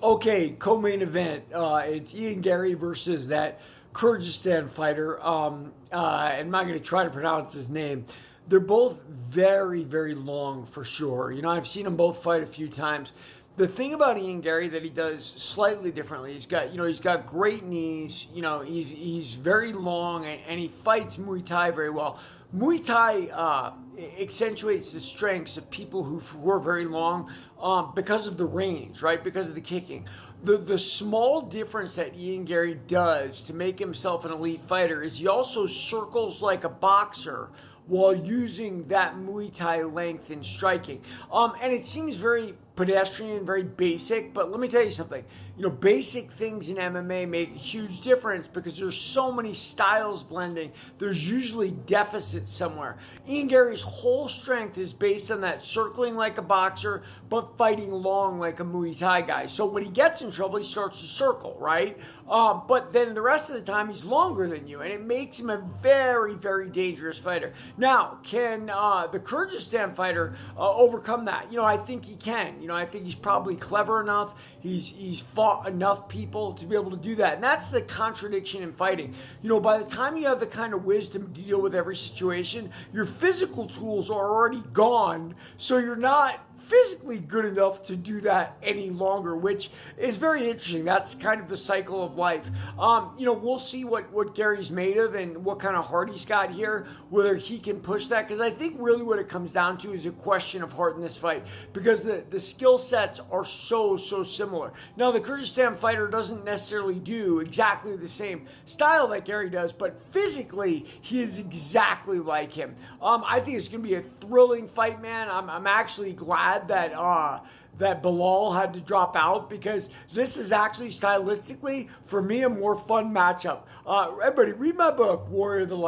Okay, co-main event. It's Ian Gary versus that Kyrgyzstan fighter. I'm not going to try to pronounce his name. They're both very, very long for sure. I've seen them both fight a few times. The thing about Ian Gary that he does slightly differently, he's got great knees. He's very long and he fights Muay Thai very well. Muay Thai accentuates the strengths of people who are very long because of the range, right? Because of the kicking. The small difference that Ian Gary does to make himself an elite fighter is he also circles like a boxer while using that Muay Thai length in striking. And it seems very pedestrian, very basic, but let me tell you something. Basic things in MMA make a huge difference because there's so many styles blending. There's usually deficits somewhere. Ian Gary's whole strength is based on that circling like a boxer, but fighting long like a Muay Thai guy. So when he gets in trouble, he starts to circle, right? But then the rest of the time, he's longer than you, and it makes him a very, very dangerous fighter. Now, can the Kyrgyzstan fighter overcome that? I think he can. I think he's probably clever enough. He's fought enough people to be able to do that. And that's the contradiction in fighting. By the time you have the kind of wisdom to deal with every situation, your physical tools are already gone. So you're not physically good enough to do that any longer, which is very interesting. That's kind of the cycle of life. We'll see what Gary's made of and what kind of heart he's got here, whether he can push that, because I think really what it comes down to is a question of heart in this fight, because the skill sets are so similar. Now, the Kyrgyzstan fighter doesn't necessarily do exactly the same style that Gary does, but physically, he is exactly like him. I think it's going to be a thrilling fight, man. I'm actually glad that Belal had to drop out, because this is actually stylistically, for me, a more fun matchup. Everybody, read my book, Warrior of the Light.